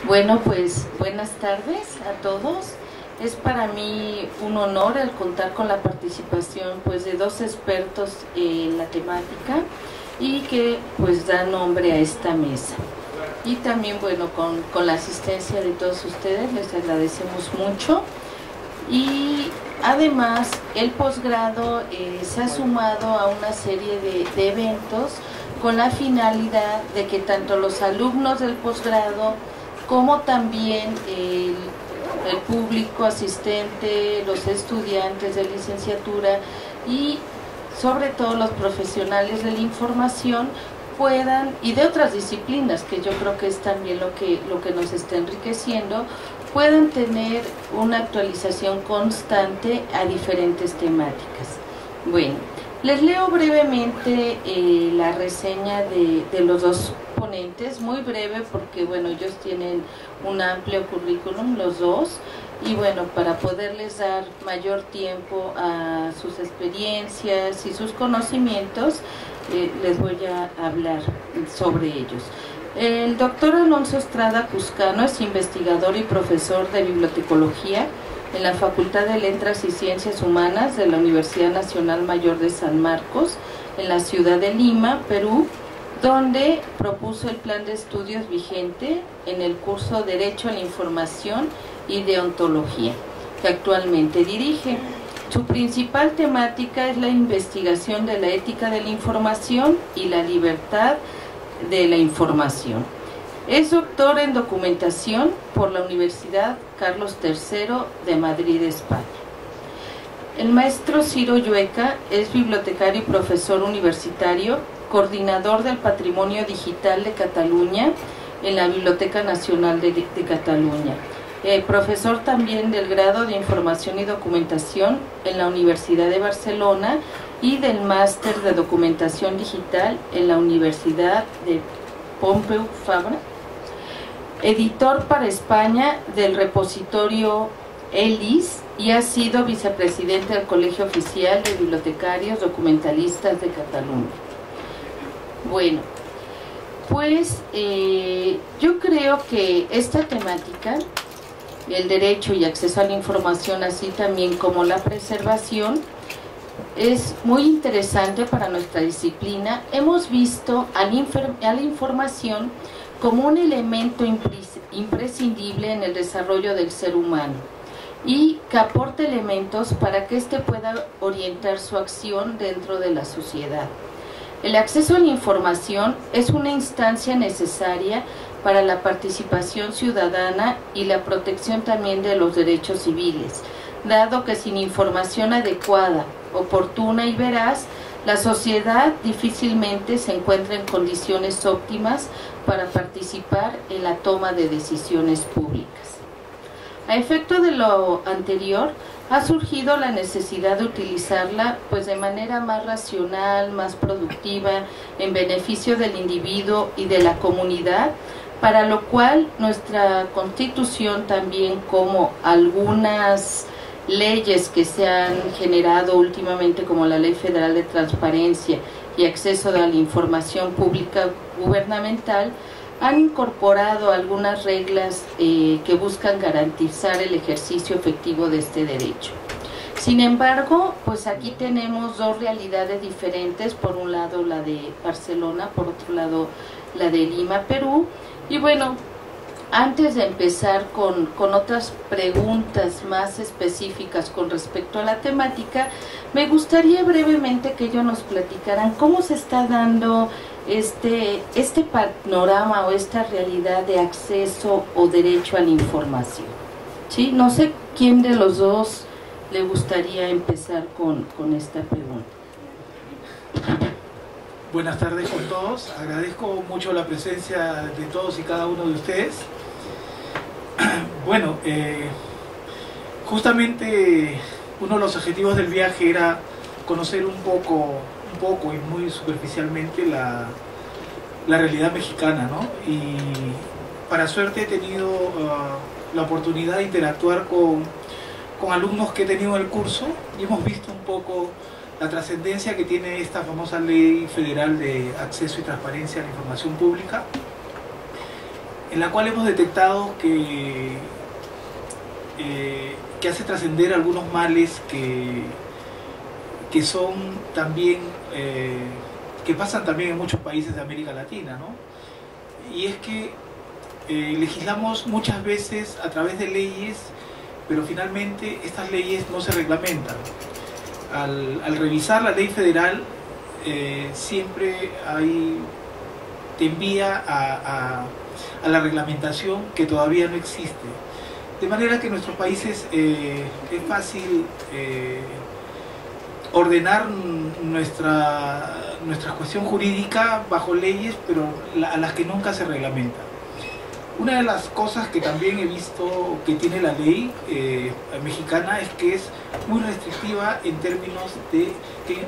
Bueno, pues buenas tardes a todos. Es para mí un honor el contar con la participación pues de dos expertos en la temática y que pues dan nombre a esta mesa. Y también bueno, con la asistencia de todos ustedes les agradecemos mucho. Y además el posgrado se ha sumado a una serie de eventos con la finalidad de que tanto los alumnos del posgrado como también el público asistente, los estudiantes de licenciatura y sobre todo los profesionales de la información puedan, y de otras disciplinas, que yo creo que es también lo que nos está enriqueciendo, puedan tener una actualización constante a diferentes temáticas. Bueno, les leo brevemente la reseña de los dos ponentes, muy breve porque bueno, ellos tienen un amplio currículum los dos, y bueno, para poderles dar mayor tiempo a sus experiencias y sus conocimientos, les voy a hablar sobre ellos. El doctor Alonso Estrada Cuscano es investigador y profesor de bibliotecología en la Facultad de Letras y Ciencias Humanas de la Universidad Nacional Mayor de San Marcos, en la ciudad de Lima, Perú, donde propuso el plan de estudios vigente en el curso Derecho a la Información y Deontología, que actualmente dirige. Su principal temática es la investigación de la ética de la información y la libertad de la información. Es doctor en documentación por la Universidad Carlos III de Madrid, España. El maestro Ciro Llueca es bibliotecario y profesor universitario, coordinador del Patrimonio Digital de Cataluña en la Biblioteca Nacional de Cataluña. Profesor también del grado de Información y Documentación en la Universidad de Barcelona y del máster de Documentación Digital en la Universidad de Pompeu Fabra. Editor para España del repositorio ELIS y ha sido vicepresidente del Colegio Oficial de Bibliotecarios Documentalistas de Cataluña. Bueno, pues yo creo que esta temática, el derecho y acceso a la información, así también como la preservación, es muy interesante para nuestra disciplina. Hemos visto a la información como un elemento imprescindible en el desarrollo del ser humano y que aporta elementos para que éste pueda orientar su acción dentro de la sociedad. El acceso a la información es una instancia necesaria para la participación ciudadana y la protección también de los derechos civiles, dado que sin información adecuada, oportuna y veraz, la sociedad difícilmente se encuentra en condiciones óptimas para participar en la toma de decisiones públicas. A efecto de lo anterior, ha surgido la necesidad de utilizarla pues de manera más racional, más productiva, en beneficio del individuo y de la comunidad, para lo cual nuestra Constitución, también como algunas leyes que se han generado últimamente, como la Ley Federal de Transparencia y Acceso a la Información Pública Gubernamental, han incorporado algunas reglas que buscan garantizar el ejercicio efectivo de este derecho. Sin embargo, pues aquí tenemos dos realidades diferentes, por un lado la de Barcelona, por otro lado la de Lima, Perú. Y bueno, antes de empezar con otras preguntas más específicas con respecto a la temática, me gustaría brevemente que ellos nos platicaran cómo se está dando este panorama o esta realidad de acceso o derecho a la información. ¿Sí? No sé quién de los dos le gustaría empezar con esta pregunta. Buenas tardes con todos, agradezco mucho la presencia de todos y cada uno de ustedes. Bueno, justamente uno de los objetivos del viaje era conocer un poco y muy superficialmente la realidad mexicana, ¿no? Y para suerte he tenido la oportunidad de interactuar con alumnos que he tenido en el curso y hemos visto un poco la trascendencia que tiene esta famosa Ley Federal de Acceso y Transparencia a la Información Pública en la cual hemos detectado que hace trascender algunos males que son también, que pasan también en muchos países de América Latina, ¿no? Y es que legislamos muchas veces a través de leyes, pero finalmente estas leyes no se reglamentan. Al revisar la ley federal, siempre te envía a la reglamentación que todavía no existe. De manera que en nuestros países es fácil ordenar nuestra cuestión jurídica bajo leyes, pero a las que nunca se reglamentan. Una de las cosas que también he visto que tiene la ley mexicana es que es muy restrictiva en términos de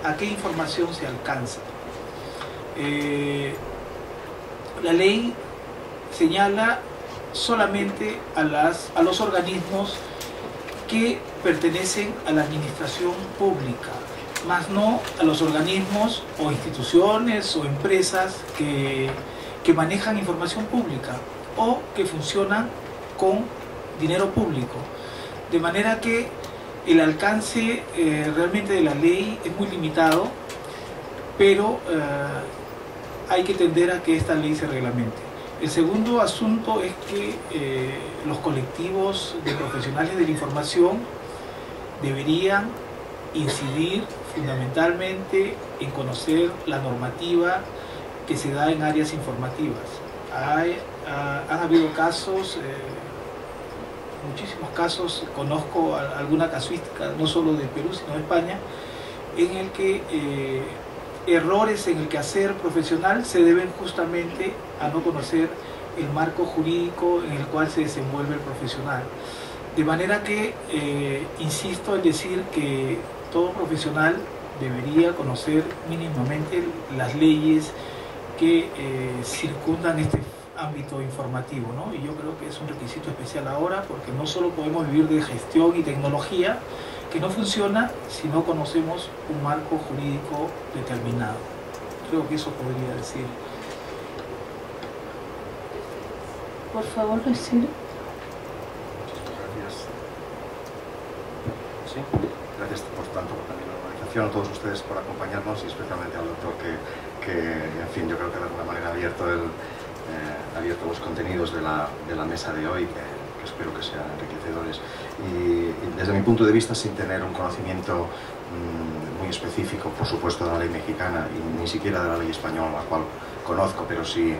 a qué información se alcanza. La ley señala solamente a los organismos que pertenecen a la administración pública, más no a los organismos o instituciones o empresas que manejan información pública o que funcionan con dinero público. De manera que el alcance realmente de la ley es muy limitado, pero hay que tender a que esta ley se reglamente. El segundo asunto es que los colectivos de profesionales de la información deberían incidir fundamentalmente en conocer la normativa que se da en áreas informativas. Han habido casos, muchísimos casos, conozco alguna casuística, no solo de Perú, sino de España, en el que errores en el quehacer profesional se deben justamente a no conocer el marco jurídico en el cual se desenvuelve el profesional. De manera que insisto en decir que todo profesional debería conocer mínimamente las leyes que circundan este ámbito informativo, ¿no? Y yo creo que es un requisito especial ahora, porque no solo podemos vivir de gestión y tecnología, que no funciona si no conocemos un marco jurídico determinado. Creo que eso podría decir. Por favor, Luisino. Gracias. Sí, gracias por tanto también a la organización, a todos ustedes por acompañarnos y especialmente al doctor que en fin, yo creo que de alguna manera ha abierto los contenidos de la mesa de hoy, que espero que sean enriquecedores. Y desde mi punto de vista, sin tener un conocimiento muy específico, por supuesto, de la ley mexicana y ni siquiera de la ley española, la cual conozco, pero sí,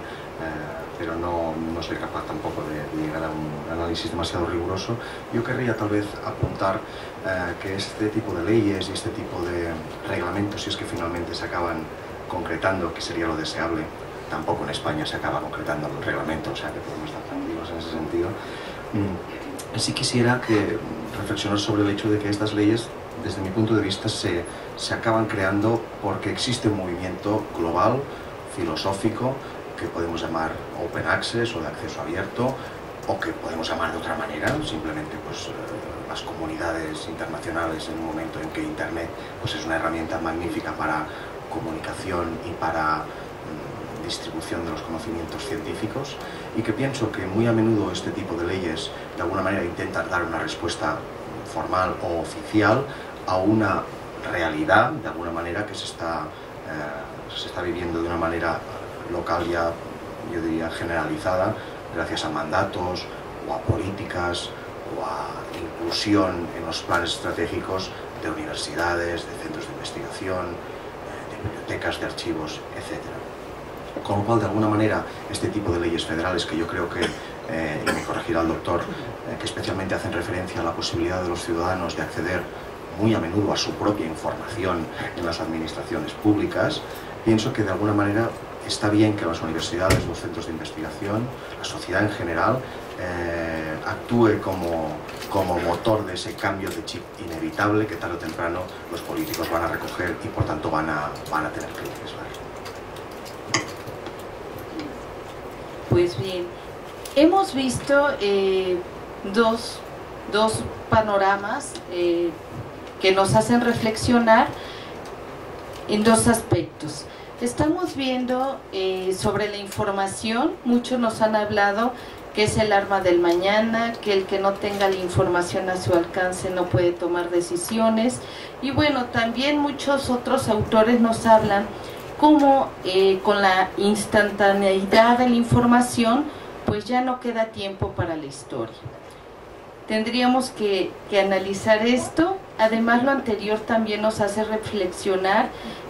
pero no soy capaz tampoco de llegar a un análisis demasiado riguroso, yo querría tal vez apuntar que este tipo de leyes y este tipo de reglamentos, si es que finalmente se acaban concretando, que sería lo deseable, tampoco en España se acaba concretando el reglamento, o sea que podemos estar tranquilos en ese sentido. Sí quisiera reflexionar sobre el hecho de que estas leyes, desde mi punto de vista, se acaban creando porque existe un movimiento global, filosófico, que podemos llamar open access o de acceso abierto, o que podemos llamar de otra manera, simplemente pues las comunidades internacionales, en un momento en que Internet pues es una herramienta magnífica para comunicación y para distribución de los conocimientos científicos, y que pienso que muy a menudo este tipo de leyes de alguna manera intentan dar una respuesta formal o oficial a una realidad de alguna manera que se está viviendo de una manera local, ya yo diría generalizada, gracias a mandatos o a políticas o a inclusión en los planes estratégicos de universidades, de centros de investigación, de bibliotecas, de archivos, etc. Con lo cual, de alguna manera, este tipo de leyes federales, que yo creo que, y me corregirá el doctor, que especialmente hacen referencia a la posibilidad de los ciudadanos de acceder muy a menudo a su propia información en las administraciones públicas, pienso que de alguna manera está bien que las universidades, los centros de investigación, la sociedad en general, actúe como motor de ese cambio de chip inevitable que tarde o temprano los políticos van a recoger y por tanto van a tener que legislar. Pues bien, hemos visto dos panoramas que nos hacen reflexionar en dos aspectos. Estamos viendo sobre la información, muchos nos han hablado que es el arma del mañana, que el que no tenga la información a su alcance no puede tomar decisiones. Y bueno, también muchos otros autores nos hablan cómo con la instantaneidad de la información, pues ya no queda tiempo para la historia. Tendríamos que analizar esto. Además, lo anterior también nos hace reflexionar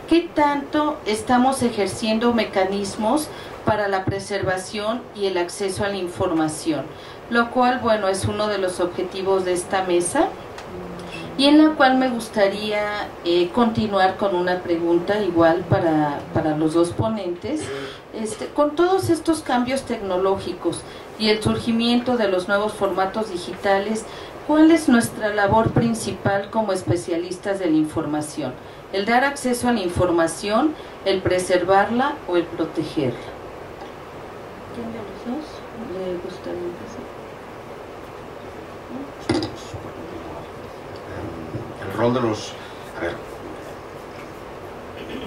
qué tanto estamos ejerciendo mecanismos para la preservación y el acceso a la información, lo cual, bueno, es uno de los objetivos de esta mesa, y en la cual me gustaría continuar con una pregunta igual para los dos ponentes. Con todos estos cambios tecnológicos y el surgimiento de los nuevos formatos digitales, ¿cuál es nuestra labor principal como especialistas de la información? ¿El dar acceso a la información, el preservarla o el protegerla? ¿Quién de los dos le gustaría empezar? El rol de los... A ver,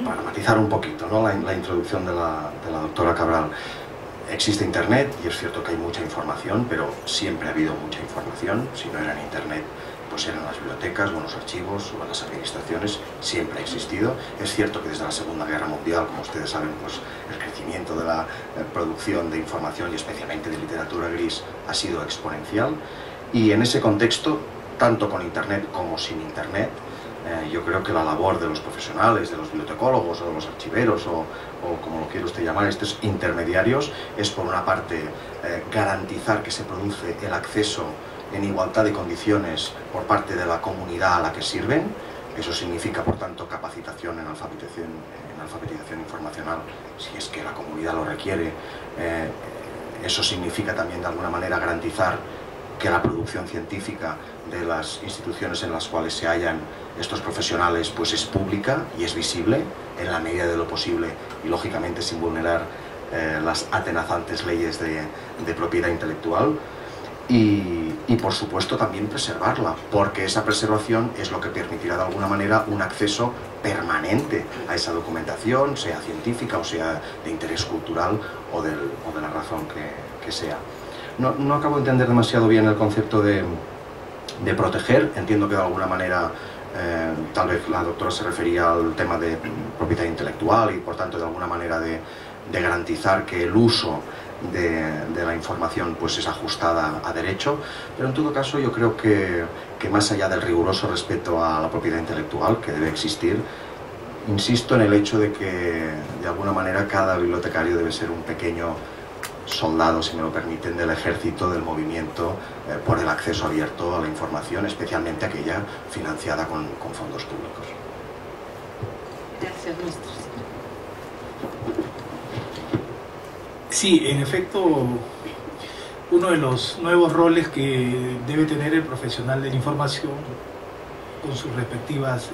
para matizar un poquito, ¿no? la introducción de la doctora Cabral. Existe Internet y es cierto que hay mucha información, pero siempre ha habido mucha información. Si no era en Internet, pues eran las bibliotecas o en los archivos o en las administraciones, siempre ha existido. Es cierto que desde la Segunda Guerra Mundial, como ustedes saben, pues el crecimiento de la producción de información y especialmente de literatura gris ha sido exponencial, y en ese contexto, tanto con Internet como sin Internet, yo creo que la labor de los profesionales, de los bibliotecólogos o de los archiveros o como lo quiera usted llamar, estos intermediarios, es por una parte garantizar que se produce el acceso en igualdad de condiciones por parte de la comunidad a la que sirven. Eso significa, por tanto, capacitación en alfabetización informacional, si es que la comunidad lo requiere. Eso significa también, de alguna manera, garantizar que la producción científica de las instituciones en las cuales se hallan estos profesionales pues es pública y es visible en la medida de lo posible, y lógicamente sin vulnerar las atenazantes leyes de propiedad intelectual. Y por supuesto también preservarla, porque esa preservación es lo que permitirá de alguna manera un acceso permanente a esa documentación, sea científica o sea de interés cultural o de la razón que sea. No acabo de entender demasiado bien el concepto de proteger. Entiendo que de alguna manera tal vez la doctora se refería al tema de propiedad intelectual y por tanto de alguna manera de garantizar que el uso de la información pues es ajustada a derecho, pero en todo caso yo creo que más allá del riguroso respeto a la propiedad intelectual que debe existir, insisto en el hecho de que de alguna manera cada bibliotecario debe ser un pequeño soldado, si me lo permiten, del ejército del movimiento por el acceso abierto a la información, especialmente aquella financiada con fondos públicos. Gracias, maestro. Sí, en efecto, uno de los nuevos roles que debe tener el profesional de la información, con sus respectivas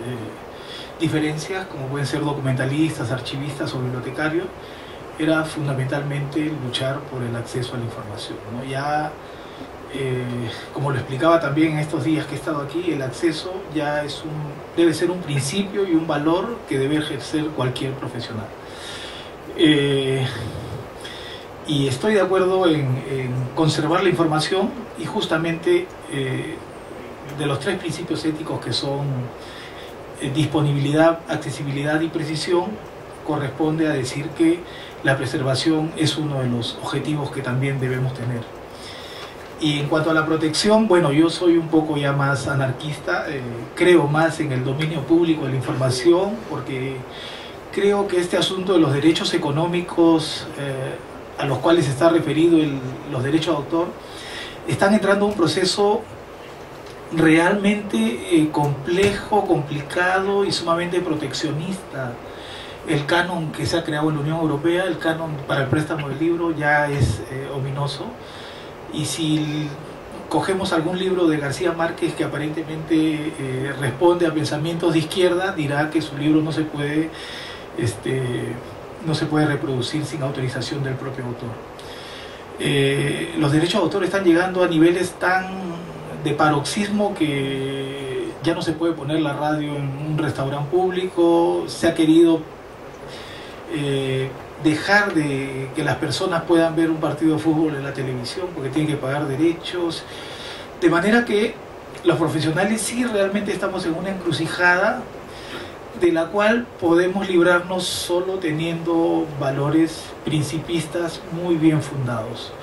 diferencias, como pueden ser documentalistas, archivistas o bibliotecarios, era fundamentalmente luchar por el acceso a la información, ¿no? Ya, como lo explicaba también en estos días que he estado aquí, el acceso ya debe ser un principio y un valor que debe ejercer cualquier profesional. Y estoy de acuerdo en conservar la información, y justamente de los tres principios éticos que son disponibilidad, accesibilidad y precisión, corresponde a decir que la preservación es uno de los objetivos que también debemos tener. Y en cuanto a la protección, bueno, yo soy un poco ya más anarquista, creo más en el dominio público de la información, porque creo que este asunto de los derechos económicos a los cuales está referido los derechos de autor, están entrando en un proceso realmente complejo, complicado y sumamente proteccionista. El canon que se ha creado en la Unión Europea, el canon para el préstamo del libro, ya es ominoso. Y si cogemos algún libro de García Márquez que aparentemente responde a pensamientos de izquierda, dirá que su libro no se puede reproducir sin autorización del propio autor. Los derechos de autor están llegando a niveles tan de paroxismo que ya no se puede poner la radio en un restaurante público. Se ha querido dejar de que las personas puedan ver un partido de fútbol en la televisión porque tienen que pagar derechos, de manera que los profesionales sí realmente estamos en una encrucijada de la cual podemos librarnos solo teniendo valores principistas muy bien fundados.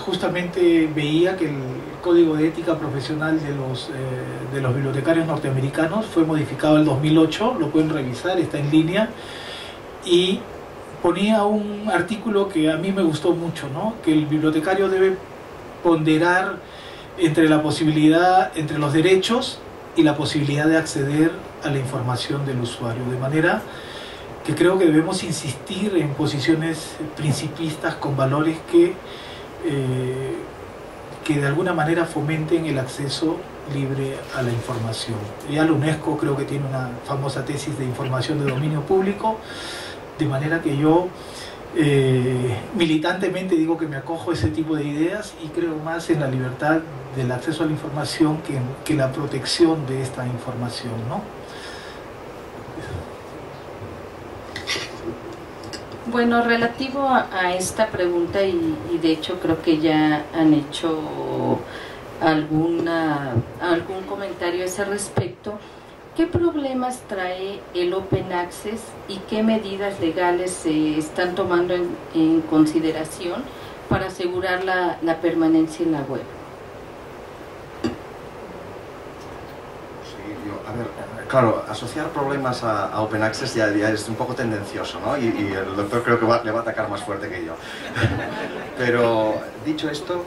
Justamente veía que el Código de Ética Profesional de los bibliotecarios norteamericanos fue modificado en el 2008, lo pueden revisar, está en línea, y ponía un artículo que a mí me gustó mucho, ¿no? Que el bibliotecario debe ponderar entre la posibilidad, entre los derechos y la posibilidad de acceder a la información del usuario, de manera que creo que debemos insistir en posiciones principistas con valores que de alguna manera fomenten el acceso libre a la información. Ya la UNESCO creo que tiene una famosa tesis de información de dominio público, de manera que yo militantemente digo que me acojo a ese tipo de ideas y creo más en la libertad del acceso a la información que en la protección de esta información, ¿no? Bueno, relativo a esta pregunta, y de hecho creo que ya han hecho algún comentario a ese respecto, ¿qué problemas trae el Open Access y qué medidas legales se están tomando en consideración para asegurar la permanencia en la web? A ver, claro, asociar problemas a Open Access ya es un poco tendencioso, ¿no? Y el doctor creo que le va a atacar más fuerte que yo. Pero, dicho esto,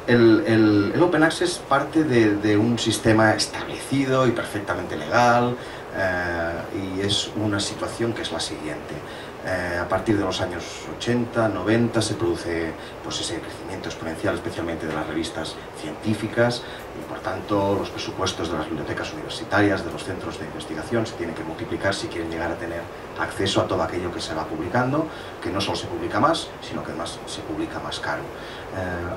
el Open Access parte de un sistema establecido y perfectamente legal, y es una situación que es la siguiente. A partir de los años 80, 90 se produce pues, ese crecimiento exponencial, especialmente de las revistas científicas, y por tanto los presupuestos de las bibliotecas universitarias, de los centros de investigación, se tienen que multiplicar si quieren llegar a tener acceso a todo aquello que se va publicando, que no solo se publica más, sino que además se publica más caro.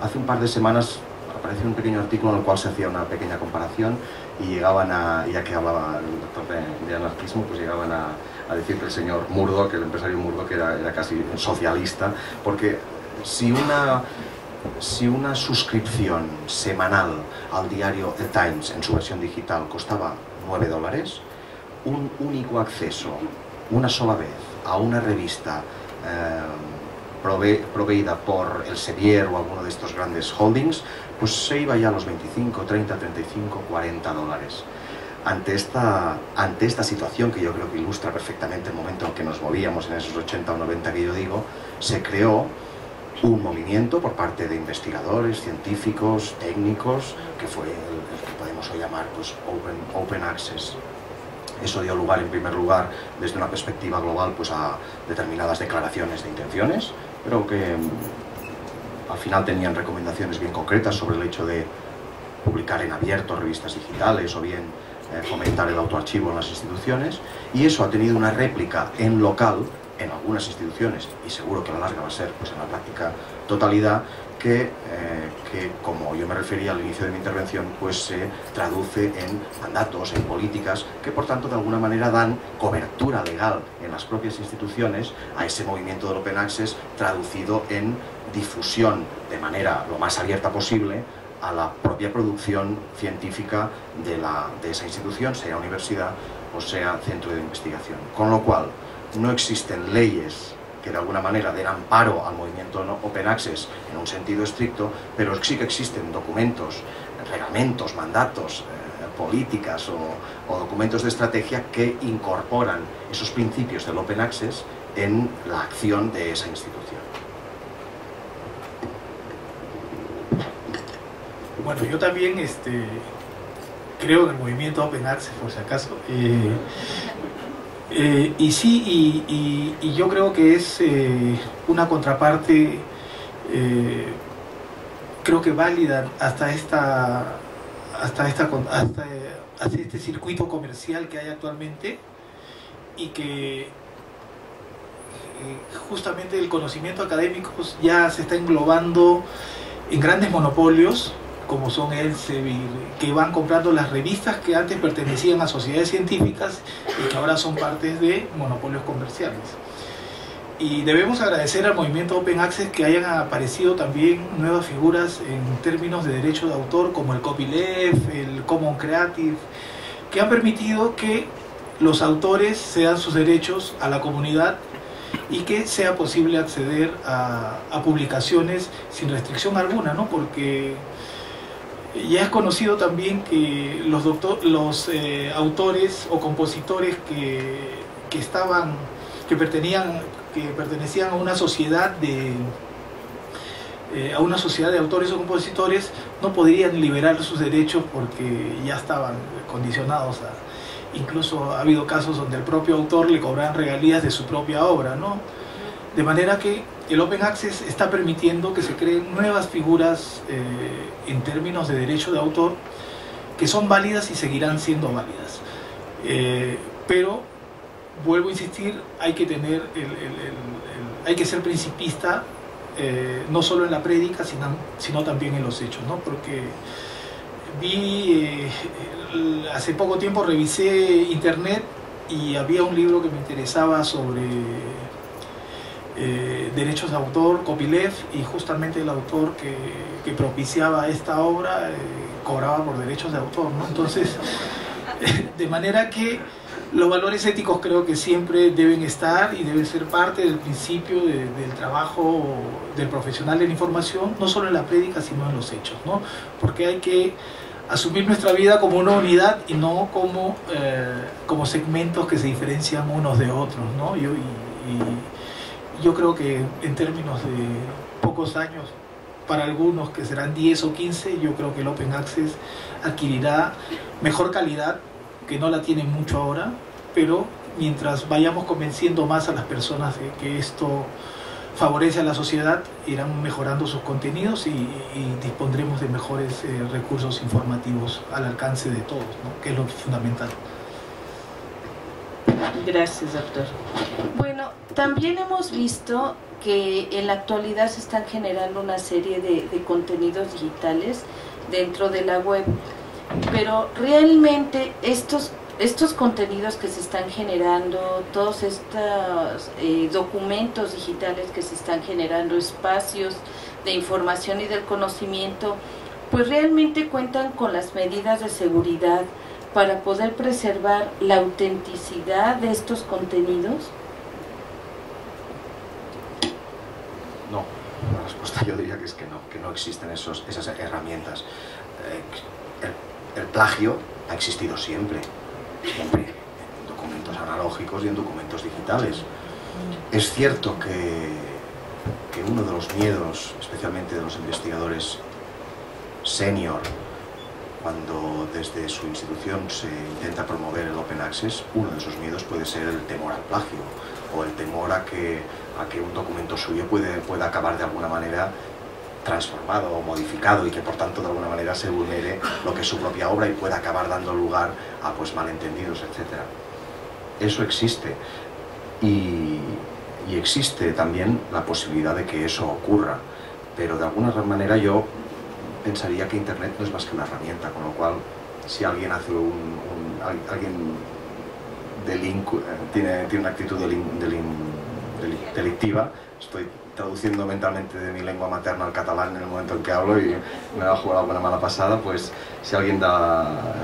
Hace un par de semanas apareció un pequeño artículo en el cual se hacía una pequeña comparación y llegaban a, ya que hablaba el doctor de anarquismo, pues llegaban a decir que el señor Murdoch, el empresario Murdoch, era casi socialista, porque si una suscripción semanal al diario The Times en su versión digital costaba $9, un único acceso, una sola vez, a una revista proveída por el Sevier o alguno de estos grandes holdings, pues se iba ya a los 25, 30, 35, $40. Ante esta situación, que yo creo que ilustra perfectamente el momento en que nos movíamos en esos 80 o 90 que yo digo, se creó un movimiento por parte de investigadores, científicos, técnicos, que fue el que podemos hoy llamar pues, Open Access. Eso dio lugar, en primer lugar, desde una perspectiva global, pues, a determinadas declaraciones de intenciones, pero que al final tenían recomendaciones bien concretas sobre el hecho de publicar en abierto revistas digitales o bien fomentar el autoarchivo en las instituciones, y eso ha tenido una réplica en local en algunas instituciones, y seguro que a la larga va a ser pues, en la práctica totalidad, que como yo me refería al inicio de mi intervención, pues se traduce en mandatos, en políticas, que por tanto de alguna manera dan cobertura legal en las propias instituciones a ese movimiento del Open Access, traducido en difusión de manera lo más abierta posible a la propia producción científica de esa institución, sea universidad o sea centro de investigación. Con lo cual, no existen leyes que de alguna manera den amparo al movimiento Open Access en un sentido estricto, pero sí que existen documentos, reglamentos, mandatos, políticas o documentos de estrategia que incorporan esos principios del Open Access en la acción de esa institución. Bueno, yo también creo en el movimiento Open Access, por si acaso. Y sí, y yo creo que es una contraparte, creo que válida hasta este circuito comercial que hay actualmente, y que justamente el conocimiento académico ya se está englobando en grandes monopolios como son Elsevier, que van comprando las revistas que antes pertenecían a sociedades científicas y que ahora son partes de monopolios comerciales. Y debemos agradecer al movimiento Open Access que hayan aparecido también nuevas figuras en términos de derecho de autor, como el Copyleft, el Common Creative, que han permitido que los autores cedan sus derechos a la comunidad y que sea posible acceder a publicaciones sin restricción alguna, ¿no? Porque ya es conocido también que los autores o compositores que pertenecían a una sociedad de autores o compositores no podrían liberar sus derechos porque ya estaban condicionados incluso ha habido casos donde el propio autor le cobraban regalías de su propia obra, ¿no? De manera que el Open Access está permitiendo que se creen nuevas figuras en términos de derecho de autor que son válidas y seguirán siendo válidas. Pero vuelvo a insistir, hay que ser principista, no solo en la prédica, sino también en los hechos, ¿no? Porque hace poco tiempo revisé internet y había un libro que me interesaba sobre derechos de autor, Copyleft, y justamente el autor que propiciaba esta obra cobraba por derechos de autor, ¿no? Entonces, de manera que los valores éticos creo que siempre deben estar y deben ser parte del principio del trabajo del profesional de la información, no solo en la prédica, sino en los hechos, ¿no? Porque hay que asumir nuestra vida como una unidad y no como segmentos que se diferencian unos de otros, ¿no? Yo creo que en términos de pocos años, para algunos que serán 10 o 15, yo creo que el Open Access adquirirá mejor calidad, que no la tienen mucho ahora, pero mientras vayamos convenciendo más a las personas de que esto favorece a la sociedad, irán mejorando sus contenidos y dispondremos de mejores recursos informativos al alcance de todos, ¿no? Que es lo fundamental. Gracias, doctor. Bueno, también hemos visto que en la actualidad se están generando una serie de contenidos digitales dentro de la web, pero realmente estos contenidos que se están generando, todos estos documentos digitales que se están generando, espacios de información y del conocimiento, pues realmente cuentan con las medidas de seguridad para poder preservar la autenticidad de estos contenidos. No, la respuesta yo diría que es que no existen esas herramientas. El plagio ha existido siempre, en documentos analógicos y en documentos digitales. Es cierto que uno de los miedos, especialmente de los investigadores senior, cuando desde su institución se intenta promover el Open Access, uno de esos miedos puede ser el temor al plagio o el temor a que un documento suyo pueda acabar de alguna manera transformado o modificado y que por tanto de alguna manera se vulnere lo que es su propia obra y pueda acabar dando lugar a malentendidos, etc. Eso existe y existe también la posibilidad de que eso ocurra, pero de alguna manera yo pensaría que Internet no es más que una herramienta, con lo cual si alguien hace tiene una actitud delictiva, estoy traduciendo mentalmente de mi lengua materna al catalán en el momento en que hablo y me va a jugar alguna mala pasada, pues si alguien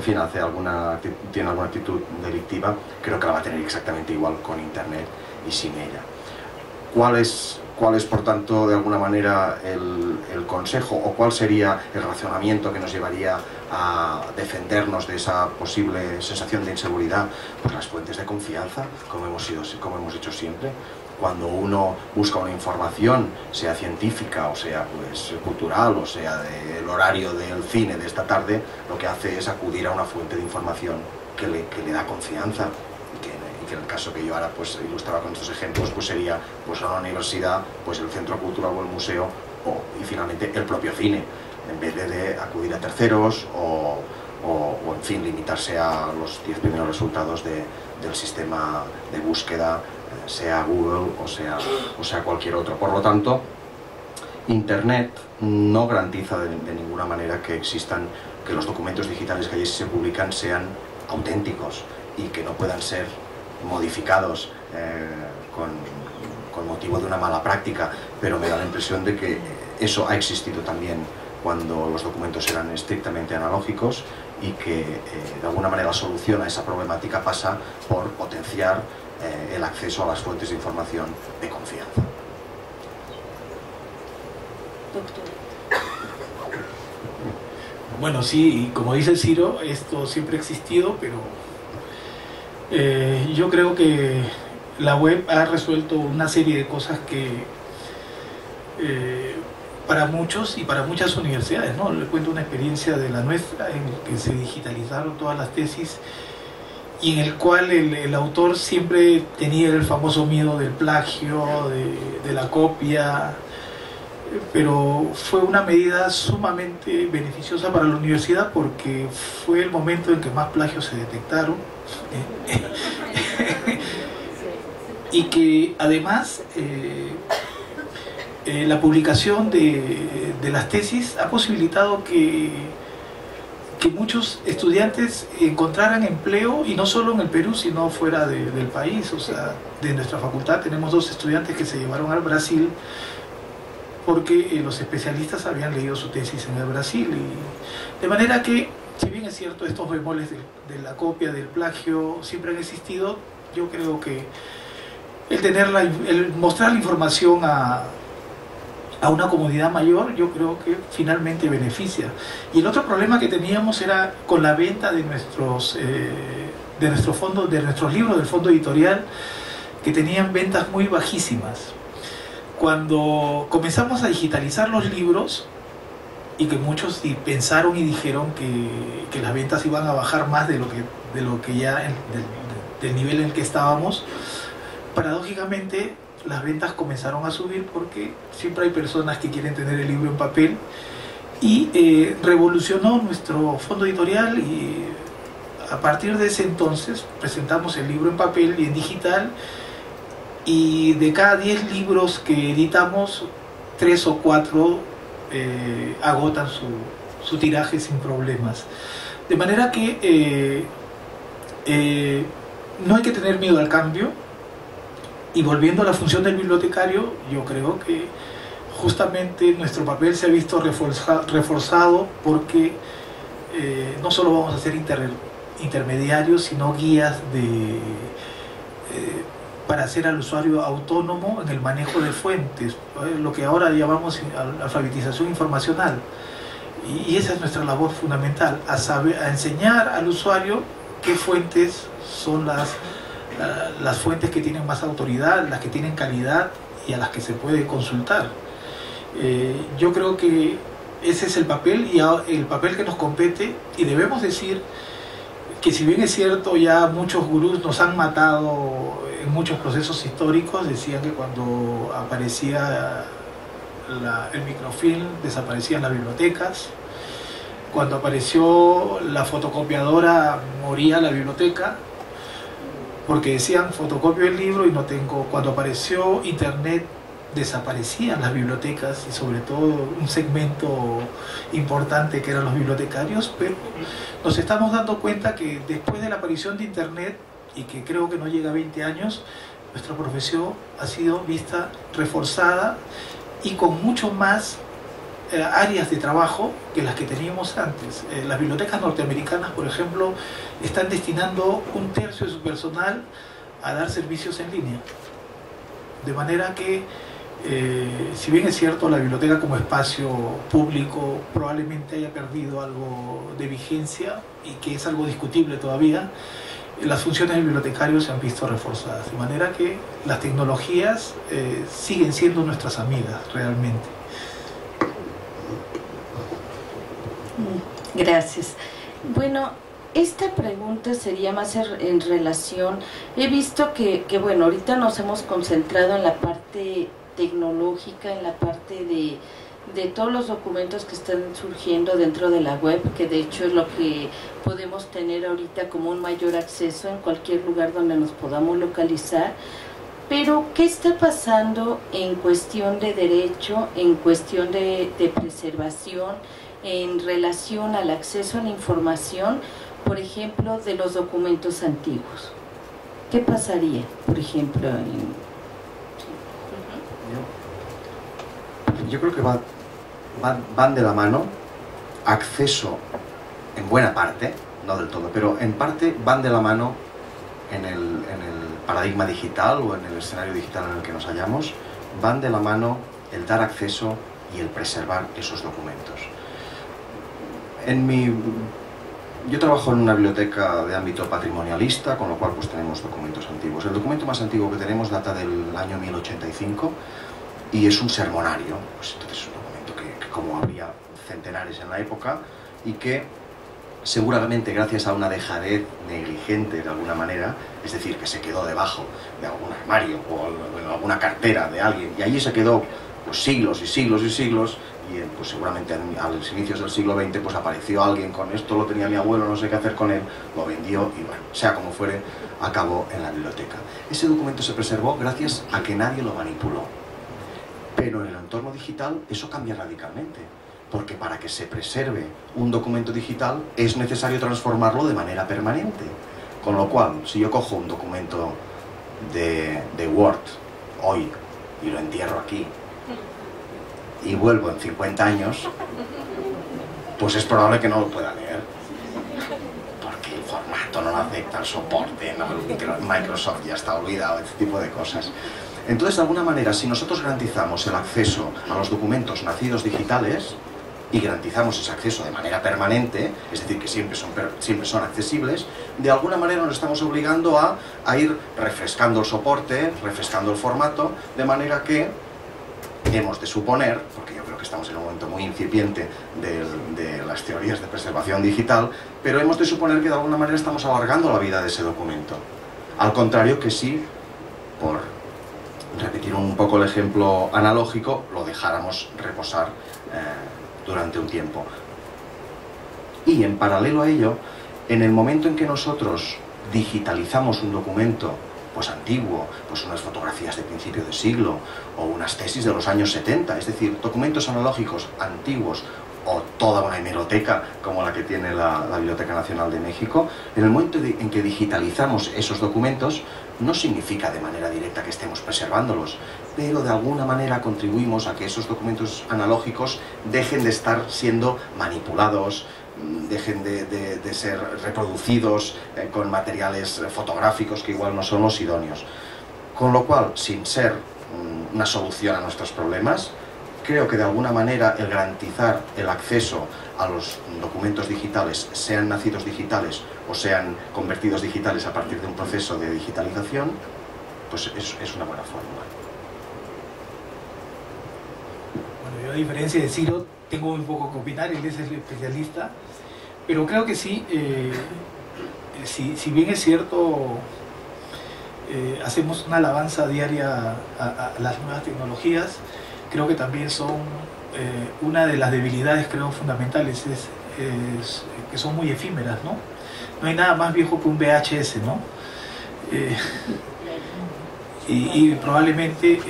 tiene alguna actitud delictiva, creo que la va a tener exactamente igual con Internet y sin ella. ¿Cuál es por tanto de alguna manera el consejo o cuál sería el razonamiento que nos llevaría a defendernos de esa posible sensación de inseguridad? Pues las fuentes de confianza, como hemos hecho siempre. Cuando uno busca una información, sea científica o sea pues cultural o sea del horario del cine de esta tarde, lo que hace es acudir a una fuente de información que le da confianza. Y que en el caso que yo ahora pues ilustraba con estos ejemplos, pues sería pues una universidad, pues el centro cultural o el museo y finalmente el propio cine, en vez de acudir a terceros o en fin limitarse a los 10 primeros resultados del sistema de búsqueda, sea Google o sea cualquier otro. Por lo tanto, Internet no garantiza de ninguna manera que los documentos digitales que allí se publican sean auténticos y que no puedan ser modificados con motivo de una mala práctica, pero me da la impresión de que eso ha existido también cuando los documentos eran estrictamente analógicos y que de alguna manera la solución a esa problemática pasa por potenciar el acceso a las fuentes de información de confianza. Doctor. Bueno, sí, y como dice Ciro, esto siempre ha existido, pero yo creo que la web ha resuelto una serie de cosas que para muchos y para muchas universidades, ¿no? Le cuento una experiencia de la nuestra en que se digitalizaron todas las tesis y en el cual el autor siempre tenía el famoso miedo del plagio, de la copia, pero fue una medida sumamente beneficiosa para la universidad porque fue el momento en que más plagios se detectaron y que además la publicación de las tesis ha posibilitado que muchos estudiantes encontraran empleo, y no solo en el Perú sino fuera del país. O sea, de nuestra facultad tenemos 2 estudiantes que se llevaron al Brasil porque los especialistas habían leído su tesis en el Brasil, y de manera que, si bien es cierto, estos bemoles de la copia, del plagio, siempre han existido, yo creo que el mostrar la información a una comunidad mayor, yo creo que finalmente beneficia. Y el otro problema que teníamos era con la venta de nuestros libros del fondo editorial, que tenían ventas muy bajísimas. Cuando comenzamos a digitalizar los libros, y que muchos pensaron y dijeron que las ventas iban a bajar más de lo que ya del nivel en el que estábamos, paradójicamente las ventas comenzaron a subir porque siempre hay personas que quieren tener el libro en papel, y revolucionó nuestro fondo editorial, y a partir de ese entonces presentamos el libro en papel y en digital, y de cada 10 libros que editamos, 3 o 4 agotan su tiraje sin problemas. De manera que no hay que tener miedo al cambio. Y volviendo a la función del bibliotecario, yo creo que justamente nuestro papel se ha visto reforzado porque no solo vamos a ser intermediarios, sino guías para hacer al usuario autónomo en el manejo de fuentes, lo que ahora llamamos alfabetización informacional. Y esa es nuestra labor fundamental, a enseñar al usuario qué fuentes son las fuentes que tienen más autoridad, las que tienen calidad y a las que se puede consultar. Yo creo que ese es el papel, y el papel que nos compete, y debemos decir que, si bien es cierto, ya muchos gurús nos han matado en muchos procesos históricos. Decían que cuando aparecía el microfilm desaparecían las bibliotecas, cuando apareció la fotocopiadora moría la biblioteca, porque decían fotocopio el libro y no tengo. Cuando apareció internet desaparecían las bibliotecas, y sobre todo un segmento importante que eran los bibliotecarios. Pero nos estamos dando cuenta que después de la aparición de internet, y que creo que no llega a 20 años, nuestra profesión ha sido vista reforzada y con mucho más áreas de trabajo que las que teníamos antes. Las bibliotecas norteamericanas, por ejemplo, están destinando 1/3 de su personal a dar servicios en línea. De manera que, si bien es cierto, la biblioteca como espacio público probablemente haya perdido algo de vigencia, y que es algo discutible todavía, las funciones del bibliotecario se han visto reforzadas. De manera que las tecnologías siguen siendo nuestras amigas realmente. Gracias. Bueno, esta pregunta sería más en relación, he visto que bueno, ahorita nos hemos concentrado en la parte tecnológica, en la parte de todos los documentos que están surgiendo dentro de la web, que de hecho es lo que podemos tener ahorita como un mayor acceso en cualquier lugar donde nos podamos localizar. Pero, ¿qué está pasando en cuestión de derecho, en cuestión de preservación, en relación al acceso a la información, por ejemplo, de los documentos antiguos? ¿Qué pasaría, por ejemplo, Yo creo que van de la mano. Acceso, en buena parte, no del todo, pero en parte van de la mano en el paradigma digital o en el escenario digital en el que nos hallamos, van de la mano el dar acceso y el preservar esos documentos. Yo trabajo en una biblioteca de ámbito patrimonialista, con lo cual pues tenemos documentos antiguos. El documento más antiguo que tenemos data del año 1085 y es un sermonario. Pues entonces es un documento que como habría centenares en la época y que seguramente gracias a una dejadez negligente de alguna manera, es decir, que se quedó debajo de algún armario o en alguna cartera de alguien y allí se quedó pues siglos y siglos y siglos, y pues seguramente a los inicios del siglo XX pues apareció alguien con esto, lo tenía mi abuelo, no sé qué hacer con él, lo vendió y bueno, sea como fuere, acabó en la biblioteca. Ese documento se preservó gracias a que nadie lo manipuló. Pero en el entorno digital eso cambia radicalmente, porque para que se preserve un documento digital es necesario transformarlo de manera permanente. Con lo cual, si yo cojo un documento de Word hoy y lo entierro aquí, y vuelvo en 50 años, pues es probable que no lo pueda leer. Porque el formato no lo acepta, el soporte, ¿no? Microsoft ya está olvidado, este tipo de cosas. Entonces, de alguna manera, si nosotros garantizamos el acceso a los documentos nacidos digitales, y garantizamos ese acceso de manera permanente, es decir, que siempre son accesibles, de alguna manera nos estamos obligando a ir refrescando el soporte, refrescando el formato, de manera que hemos de suponer, porque yo creo que estamos en un momento muy incipiente de las teorías de preservación digital, pero hemos de suponer que de alguna manera estamos alargando la vida de ese documento. Al contrario que si, por repetir un poco el ejemplo analógico, lo dejáramos reposar durante un tiempo. Y en paralelo a ello, en el momento en que nosotros digitalizamos un documento pues antiguo, pues unas fotografías de principio de siglo o unas tesis de los años 70, es decir, documentos analógicos antiguos o toda una hemeroteca como la que tiene la Biblioteca Nacional de México, en el momento en que digitalizamos esos documentos no significa de manera directa que estemos preservándolos, pero de alguna manera contribuimos a que esos documentos analógicos dejen de estar siendo manipulados, dejen de ser reproducidos con materiales fotográficos que igual no son los idóneos. Con lo cual, sin ser una solución a nuestros problemas, creo que de alguna manera el garantizar el acceso a los documentos digitales, sean nacidos digitales o sean convertidos digitales a partir de un proceso de digitalización, pues es una buena fórmula. Bueno, yo a diferencia de Ciro, tengo muy poco que opinar, él es el especialista, pero creo que sí, si bien es cierto, hacemos una alabanza diaria a las nuevas tecnologías, creo que también son una de las debilidades, creo, fundamentales, que son muy efímeras, ¿no? No hay nada más viejo que un VHS, ¿no? Y probablemente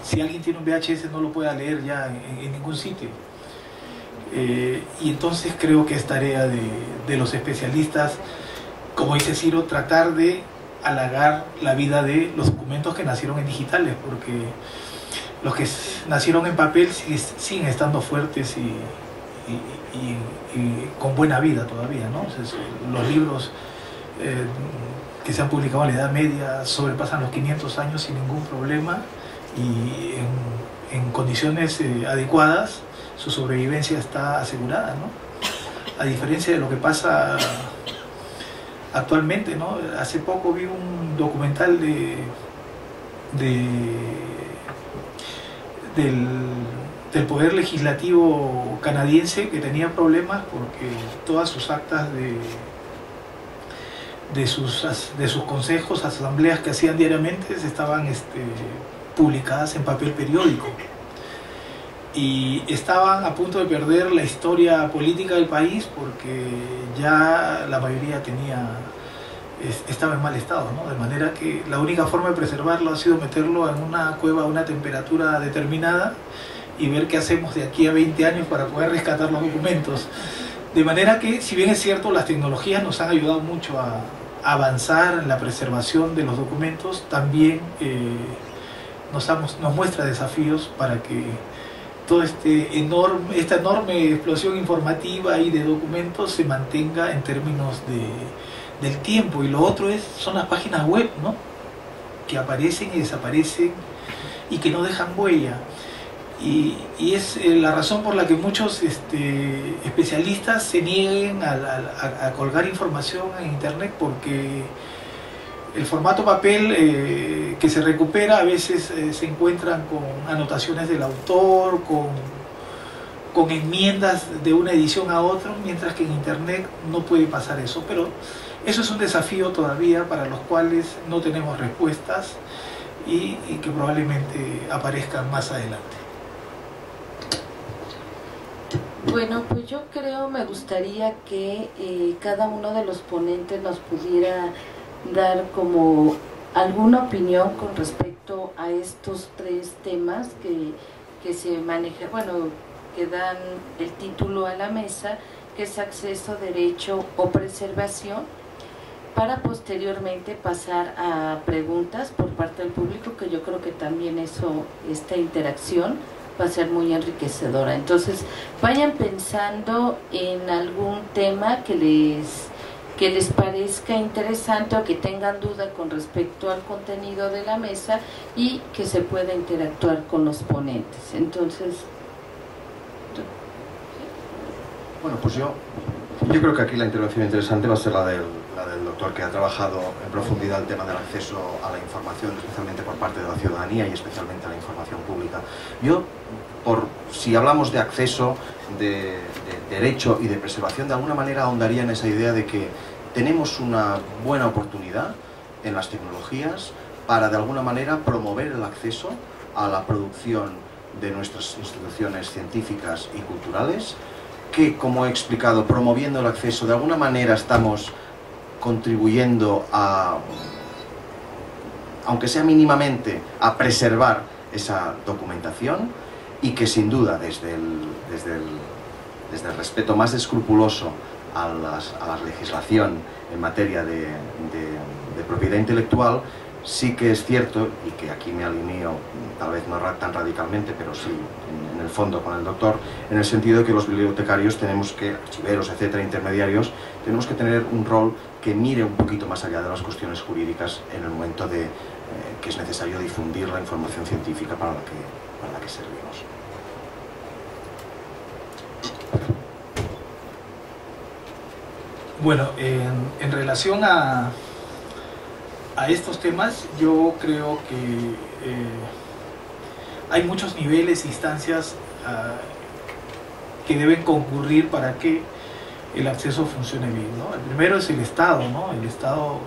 si alguien tiene un VHS no lo pueda leer ya en ningún sitio. Y entonces creo que es tarea de los especialistas, como dice Ciro, tratar de alargar la vida de los documentos que nacieron en digitales, porque los que nacieron en papel siguen estando fuertes y con buena vida todavía, ¿no? O sea, los libros que se han publicado en la Edad Media sobrepasan los 500 años sin ningún problema y en condiciones adecuadas su sobrevivencia está asegurada, ¿no? A diferencia de lo que pasa actualmente, ¿no? Hace poco vi un documental del Poder Legislativo canadiense que tenía problemas porque todas sus actas de sus consejos, asambleas que hacían diariamente estaban publicadas en papel periódico y estaban a punto de perder la historia política del país porque ya la mayoría estaba en mal estado, ¿no? De manera que la única forma de preservarlo ha sido meterlo en una cueva a una temperatura determinada y ver qué hacemos de aquí a 20 años para poder rescatar los documentos. De manera que, si bien es cierto, las tecnologías nos han ayudado mucho a avanzar en la preservación de los documentos, también nos muestra desafíos para que toda esta enorme explosión informativa y de documentos se mantenga en términos del tiempo. Y lo otro son las páginas web, ¿no?, que aparecen y desaparecen y que no dejan huella. Y es la razón por la que muchos especialistas se nieguen a colgar información en internet, porque el formato papel que se recupera a veces se encuentran con anotaciones del autor, con enmiendas de una edición a otra, mientras que en internet no puede pasar eso. Pero eso es un desafío todavía para los cuales no tenemos respuestas y que probablemente aparezcan más adelante. Bueno, pues yo me gustaría que cada uno de los ponentes nos pudiera dar como alguna opinión con respecto a estos tres temas que se manejan, que dan el título a la mesa, que es acceso, derecho o preservación, para posteriormente pasar a preguntas por parte del público, que yo creo que también esta interacción va a ser muy enriquecedora. Entonces, vayan pensando en algún tema que les parezca interesante o que tengan duda con respecto al contenido de la mesa y que se pueda interactuar con los ponentes. Entonces, bueno, pues yo creo que aquí la intervención interesante va a ser la del doctor, que ha trabajado en profundidad el tema del acceso a la información, especialmente por parte de la ciudadanía y especialmente a la información pública. Yo, si hablamos de acceso, de derecho y de preservación, de alguna manera ahondaría en esa idea de que tenemos una buena oportunidad en las tecnologías para de alguna manera promover el acceso a la producción de nuestras instituciones científicas y culturales, que, como he explicado, promoviendo el acceso de alguna manera estamos contribuyendo aunque sea mínimamente, a preservar esa documentación, y que sin duda desde el respeto más escrupuloso a la legislación en materia de propiedad intelectual, sí que es cierto, y que aquí me alineo, tal vez no tan radicalmente, pero sí en el fondo con el doctor, en el sentido de que los bibliotecarios tenemos que, archiveros, etcétera, intermediarios, tenemos que tener un rol que mire un poquito más allá de las cuestiones jurídicas en el momento de que es necesario difundir la información científica para la que servimos. Bueno, en relación a estos temas, yo creo que hay muchos niveles, instancias que deben concurrir para que el acceso funcione bien, ¿no? El primero es el Estado, ¿no? El Estado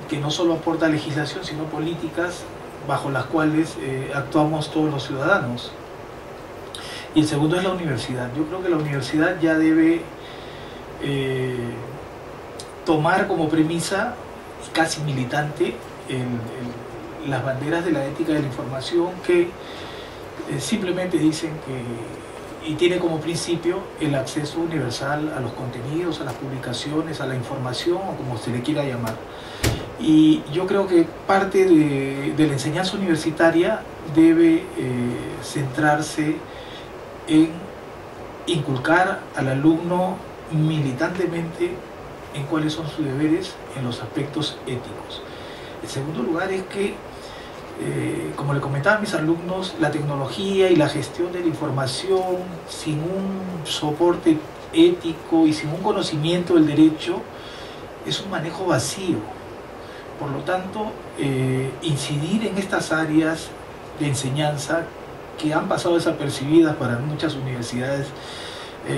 que no solo aporta legislación, sino políticas bajo las cuales actuamos todos los ciudadanos. Y el segundo es la universidad. Yo creo que la universidad ya debe tomar como premisa casi militante las banderas de la ética de la información, que simplemente dicen y tiene como principio el acceso universal a los contenidos, a las publicaciones, a la información, o como se le quiera llamar. Y yo creo que parte de la enseñanza universitaria debe centrarse en inculcar al alumno militantemente en cuáles son sus deberes en los aspectos éticos. En segundo lugar es que, como le comentaba a mis alumnos, la tecnología y la gestión de la información sin un soporte ético y sin un conocimiento del derecho es un manejo vacío. Por lo tanto, incidir en estas áreas de enseñanza que han pasado desapercibidas para muchas universidades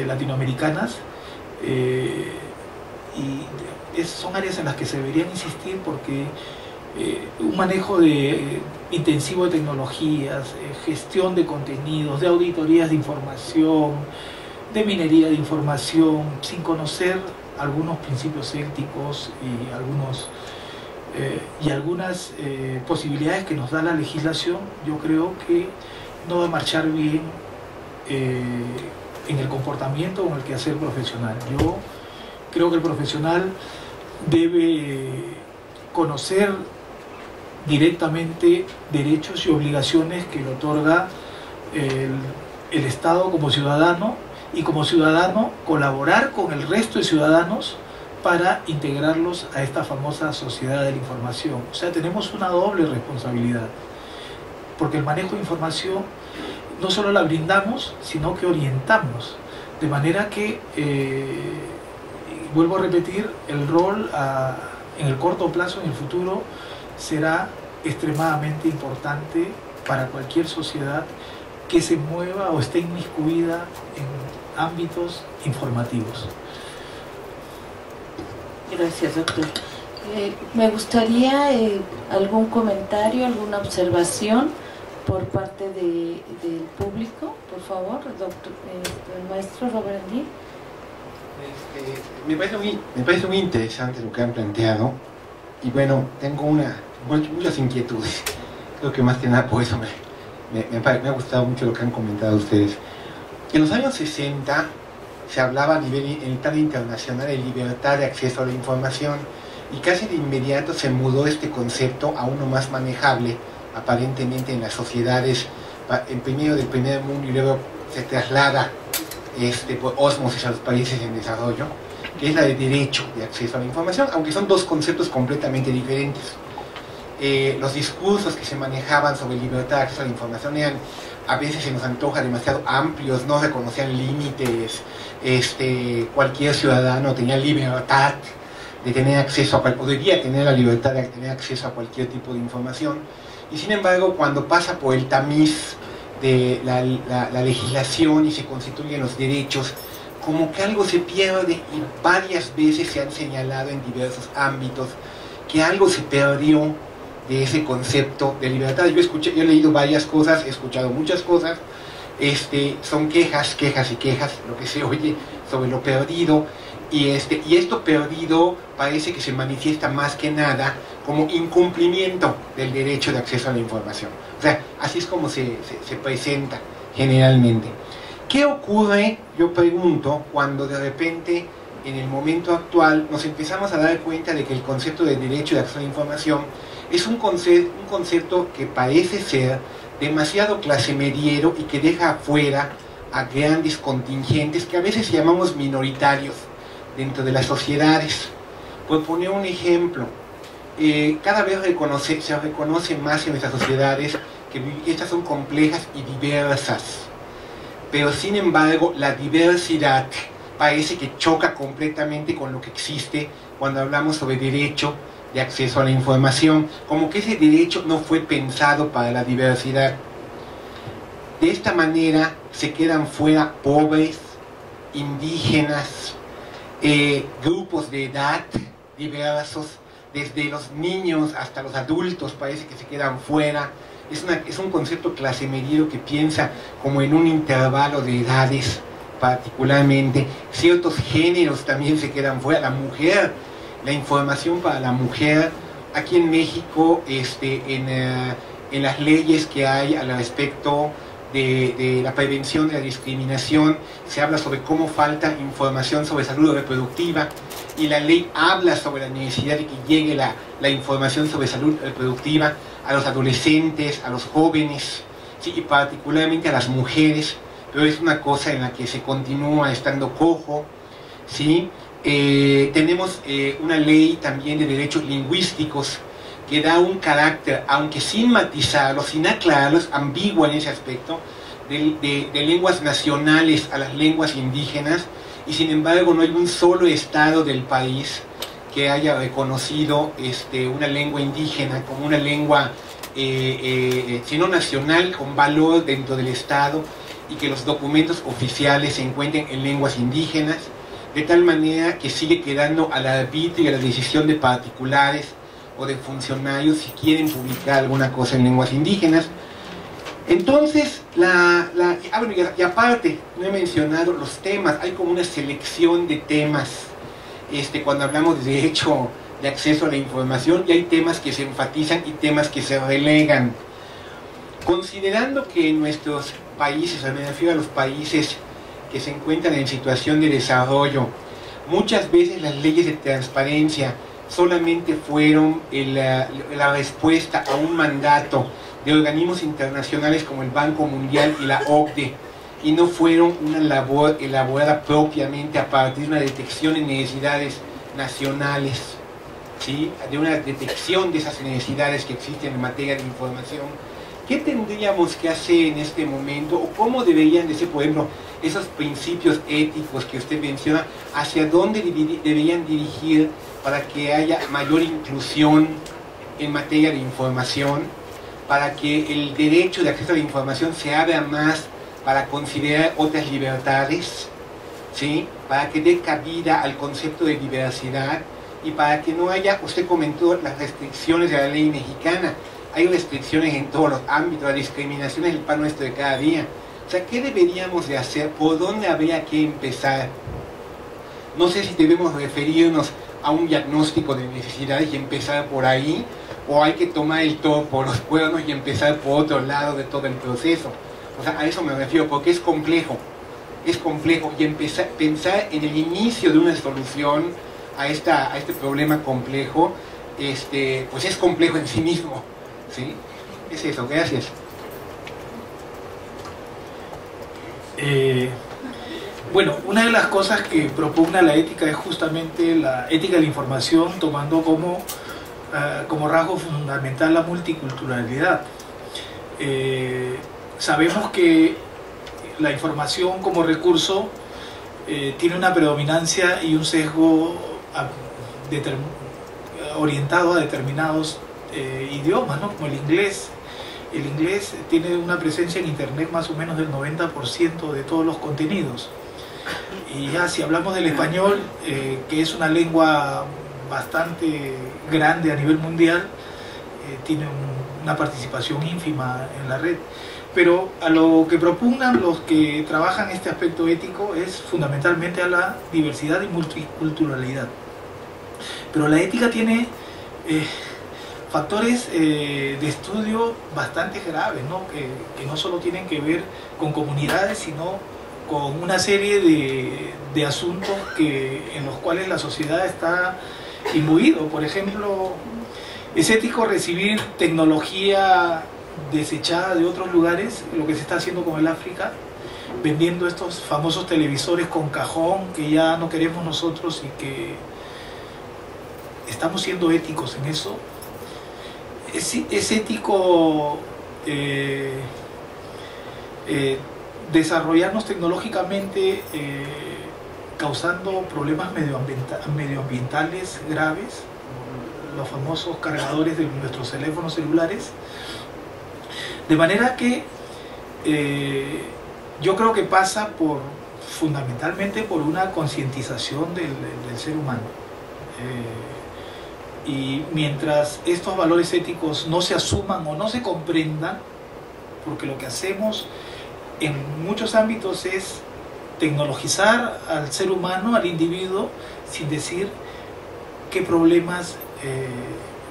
latinoamericanas, y son áreas en las que se deberían insistir, porque un manejo intensivo de tecnologías, gestión de contenidos, de auditorías de información, de minería de información, sin conocer algunos principios éticos y algunas posibilidades que nos da la legislación, yo creo que no va a marchar bien en el comportamiento o en el quehacer profesional. Yo creo que el profesional debe conocer directamente derechos y obligaciones que le otorga el Estado como ciudadano, y como ciudadano colaborar con el resto de ciudadanos para integrarlos a esta famosa sociedad de la información. O sea, tenemos una doble responsabilidad, porque el manejo de información no solo la brindamos, sino que orientamos, de manera que, vuelvo a repetir, el rol en el corto plazo, en el futuro, será extremadamente importante para cualquier sociedad que se mueva o esté inmiscuida en ámbitos informativos. Gracias, doctor. Me gustaría algún comentario, alguna observación por parte del público, por favor, doctor, el maestro Robert Andí. Me parece muy interesante lo que han planteado, y bueno, tengo muchas inquietudes. Creo que más que nada por eso me ha gustado mucho lo que han comentado ustedes. En los años 60 se hablaba en el plano internacional de libertad de acceso a la información, y casi de inmediato se mudó este concepto a uno más manejable, aparentemente en las sociedades, primero del primer mundo, y luego se traslada por ósmosis a los países en desarrollo, que es la de derecho de acceso a la información, aunque son dos conceptos completamente diferentes. Los discursos que se manejaban sobre libertad de acceso a la información eran, a veces se nos antoja, demasiado amplios, no reconocían límites, cualquier ciudadano tenía libertad de tener acceso o debía tener la libertad de tener acceso a cualquier tipo de información, y sin embargo cuando pasa por el tamiz de la legislación y se constituyen los derechos, como que algo se pierde, y varias veces se han señalado en diversos ámbitos que algo se perdió de ese concepto de libertad. Yo he leído varias cosas, he escuchado muchas cosas, son quejas y quejas, lo que se oye sobre lo perdido, y esto perdido parece que se manifiesta más que nada como incumplimiento del derecho de acceso a la información. O sea, así es como se presenta generalmente. ¿Qué ocurre, yo pregunto, cuando de repente en el momento actual nos empezamos a dar cuenta de que el concepto de derecho de acceso a la información es un concepto que parece ser demasiado clase mediero y que deja afuera a grandes contingentes que a veces llamamos minoritarios dentro de las sociedades? Por poner un ejemplo, cada vez se reconoce más en nuestras sociedades que estas son complejas y diversas, pero sin embargo la diversidad parece que choca completamente con lo que existe cuando hablamos sobre derecho de acceso a la información, como que ese derecho no fue pensado para la diversidad. De esta manera se quedan fuera pobres, indígenas, grupos de edad diversos, desde los niños hasta los adultos parece que se quedan fuera. Es un concepto clase mediero que piensa como en un intervalo de edades, particularmente. Ciertos géneros también se quedan fuera. La mujer, la información para la mujer, aquí en México, en las leyes que hay al respecto de la prevención de la discriminación, se habla sobre cómo falta información sobre salud reproductiva, y la ley habla sobre la necesidad de que llegue la información sobre salud reproductiva a los adolescentes, a los jóvenes, ¿sí? Y particularmente a las mujeres, pero es una cosa en la que se continúa estando cojo, ¿sí? Tenemos una ley también de derechos lingüísticos que da un carácter, aunque sin matizarlo, sin aclararlos, ambiguo en ese aspecto, de lenguas nacionales a las lenguas indígenas, y sin embargo no hay un solo estado del país que haya reconocido una lengua indígena como una lengua, sino nacional, con valor dentro del estado, y que los documentos oficiales se encuentren en lenguas indígenas, de tal manera que sigue quedando al arbitrio y a la decisión de particulares o de funcionarios si quieren publicar alguna cosa en lenguas indígenas. Entonces, y aparte, no he mencionado los temas, hay como una selección de temas, cuando hablamos de derecho de acceso a la información, y hay temas que se enfatizan y temas que se relegan. Considerando que en nuestros países, me refiero a los países que se encuentran en situación de desarrollo, muchas veces las leyes de transparencia solamente fueron la respuesta a un mandato de organismos internacionales como el Banco Mundial y la OCDE, y no fueron una labor elaborada propiamente a partir de una detección de necesidades nacionales, ¿sí? De una detección de esas necesidades que existen en materia de información. ¿Qué tendríamos que hacer en este momento, o cómo deberían de ser, por ejemplo, esos principios éticos que usted menciona, hacia dónde deberían dirigir para que haya mayor inclusión en materia de información, para que el derecho de acceso a la información se abra más para considerar otras libertades, ¿sí? Para que dé cabida al concepto de diversidad y para que no haya, usted comentó las restricciones de la ley mexicana, hay restricciones en todos los ámbitos, la discriminación es el pan nuestro de cada día. O sea, ¿qué deberíamos de hacer? ¿Por dónde habría que empezar? No sé si debemos referirnos a un diagnóstico de necesidades y empezar por ahí, o hay que tomar el toro por los cuernos y empezar por otro lado de todo el proceso. O sea, a eso me refiero, porque es complejo, y pensar en el inicio de una solución a este problema complejo, pues es complejo en sí mismo, ¿sí? Es eso, gracias. Bueno, una de las cosas que propugna la ética es justamente la ética de la información, tomando como rasgo fundamental la multiculturalidad. Sabemos que la información como recurso tiene una predominancia y un sesgo orientado a determinados idiomas, ¿no? Como el inglés. El inglés tiene una presencia en internet más o menos del 90% de todos los contenidos. Y ya si hablamos del español, que es una lengua bastante grande a nivel mundial, tiene una participación ínfima en la red. Pero a lo que propugnan los que trabajan este aspecto ético es fundamentalmente a la diversidad y multiculturalidad. Pero la ética tiene factores de estudio bastante graves, ¿no? Que no solo tienen que ver con comunidades, sino con una serie de asuntos en los cuales la sociedad está imbuido. Por ejemplo, es ético recibir tecnología desechada de otros lugares, lo que se está haciendo con el África, vendiendo estos famosos televisores con cajón que ya no queremos nosotros y que estamos siendo éticos en eso. Es ético desarrollarnos tecnológicamente causando problemas medioambientales graves, los famosos cargadores de nuestros teléfonos celulares, de manera que yo creo que pasa fundamentalmente por una concientización del ser humano. Y mientras estos valores éticos no se asuman o no se comprendan, porque lo que hacemos en muchos ámbitos es tecnologizar al ser humano, al individuo, sin decir qué problemas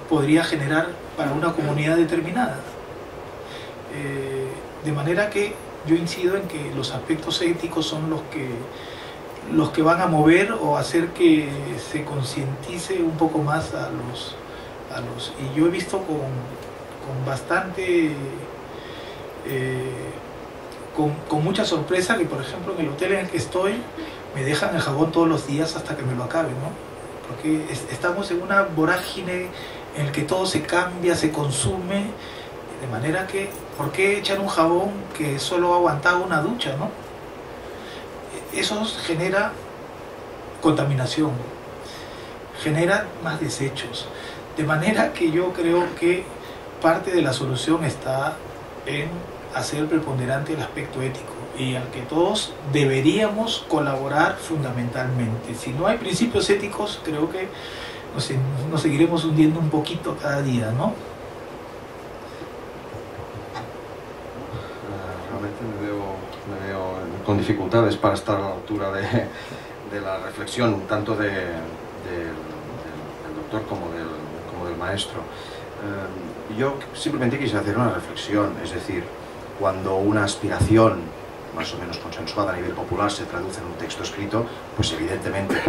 podría generar para una comunidad determinada. De manera que yo incido en que los aspectos éticos son los que van a mover o hacer que se concientice un poco más a los y yo he visto con bastante con mucha sorpresa que, por ejemplo, en el hotel en el que estoy me dejan el jabón todos los días hasta que me lo acabe, ¿no? Porque estamos en una vorágine en el que todo se cambia, se consume, de manera que ¿por qué echar un jabón que solo ha aguantado una ducha, ¿no? Eso genera contaminación, genera más desechos, de manera que yo creo que parte de la solución está en hacer preponderante el aspecto ético y al que todos deberíamos colaborar fundamentalmente. Si no hay principios éticos, creo que nos seguiremos hundiendo un poquito cada día, ¿no? Realmente me veo con dificultades para estar a la altura de la reflexión, tanto del doctor como del maestro. Yo simplemente quisiera hacer una reflexión, es decir, cuando una aspiración más o menos consensuada a nivel popular se traduce en un texto escrito, pues evidentemente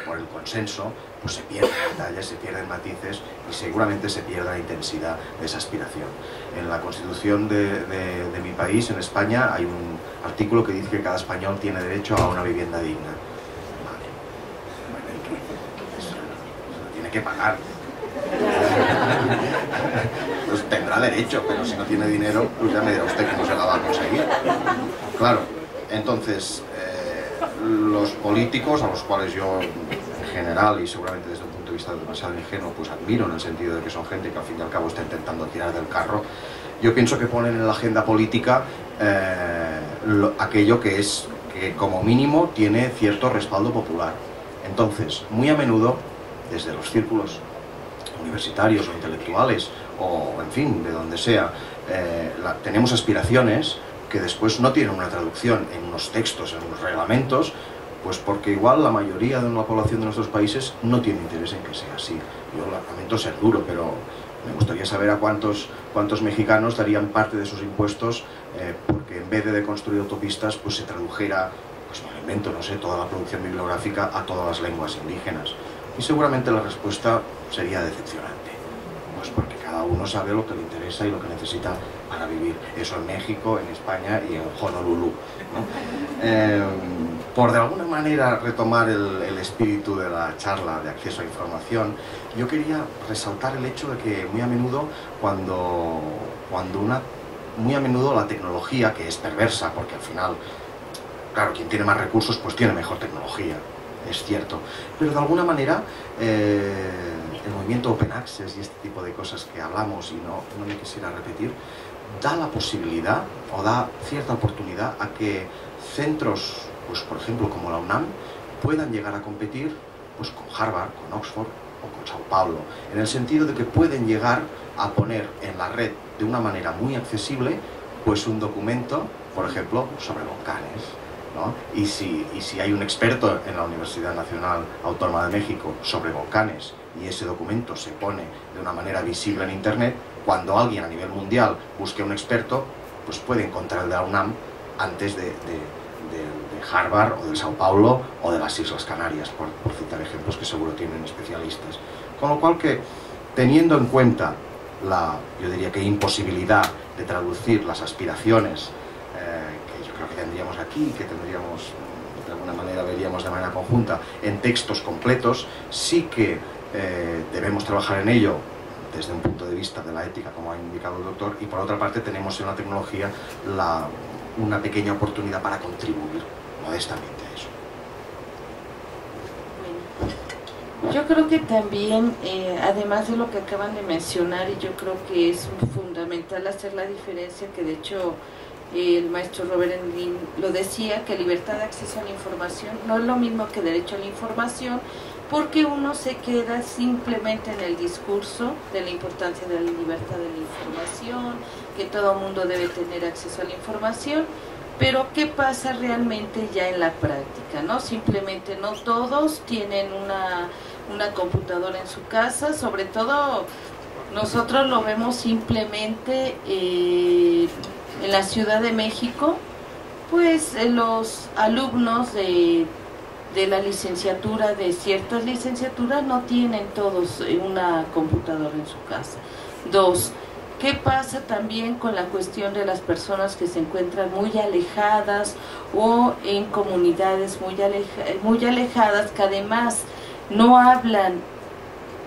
por el consenso pues se pierden detalles, se pierden matices y seguramente se pierde la intensidad de esa aspiración. En la Constitución de mi país, en España, hay un artículo que dice que cada español tiene derecho a una vivienda digna. Vale. Bueno, tiene que pagar. Pues tendrá derecho, pero si no tiene dinero, pues ya me dirá usted cómo se la va a conseguir. Claro, entonces, los políticos, a los cuales yo en general y seguramente desde un punto de vista demasiado ingenuo, pues admiro en el sentido de que son gente que al fin y al cabo está intentando tirar del carro, yo pienso que ponen en la agenda política aquello que es, que como mínimo tiene cierto respaldo popular. Entonces, muy a menudo, desde los círculos universitarios o intelectuales, o en fin, de donde sea, tenemos aspiraciones que después no tienen una traducción en unos textos, en unos reglamentos, pues porque igual la mayoría de la población de nuestros países no tiene interés en que sea así. Yo lamento ser duro, pero me gustaría saber a cuántos mexicanos darían parte de sus impuestos porque en vez de construir autopistas, pues se tradujera, pues me lo invento, no sé, toda la producción bibliográfica a todas las lenguas indígenas. Y seguramente la respuesta sería decepcionante, pues porque cada uno sabe lo que le interesa y lo que necesita para vivir. Eso en México, en España y en Honolulu, ¿no? Por de alguna manera retomar el espíritu de la charla de acceso a información, yo quería resaltar el hecho de que muy a menudo muy a menudo la tecnología, que es perversa, porque al final, claro, quien tiene más recursos pues tiene mejor tecnología, es cierto, pero de alguna manera el movimiento Open Access y este tipo de cosas que hablamos y no me quisiera repetir, da la posibilidad o da cierta oportunidad a que centros, pues por ejemplo como la UNAM, puedan llegar a competir pues con Harvard, con Oxford o con Sao Paulo, en el sentido de que pueden llegar a poner en la red de una manera muy accesible pues un documento, por ejemplo, sobre volcanes, ¿no? Y si hay un experto en la Universidad Nacional Autónoma de México sobre volcanes y ese documento se pone de una manera visible en Internet, cuando alguien a nivel mundial busque a un experto, pues puede encontrar el de la UNAM antes de Harvard o de Sao Paulo o de las Islas Canarias, por citar ejemplos que seguro tienen especialistas. Con lo cual que, teniendo en cuenta yo diría que imposibilidad de traducir las aspiraciones que yo creo que tendríamos aquí, que tendríamos, de alguna manera veríamos de manera conjunta, en textos completos, sí que debemos trabajar en ello desde un punto de vista de la ética, como ha indicado el doctor, y por otra parte tenemos en la tecnología una pequeña oportunidad para contribuir modestamente a eso. Bueno, yo creo que también, además de lo que acaban de mencionar, y yo creo que es fundamental hacer la diferencia, que de hecho el maestro Robert Englund lo decía, que libertad de acceso a la información no es lo mismo que derecho a la información, porque uno se queda simplemente en el discurso de la importancia de la libertad de la información, que todo mundo debe tener acceso a la información, pero ¿qué pasa realmente ya en la práctica? ¿No? Simplemente no todos tienen una computadora en su casa, sobre todo nosotros lo vemos simplemente en la Ciudad de México, pues los alumnos de la licenciatura, de ciertas licenciaturas, no tienen todos una computadora en su casa. Dos, ¿qué pasa también con la cuestión de las personas que se encuentran muy alejadas o en comunidades muy alejadas, que además no hablan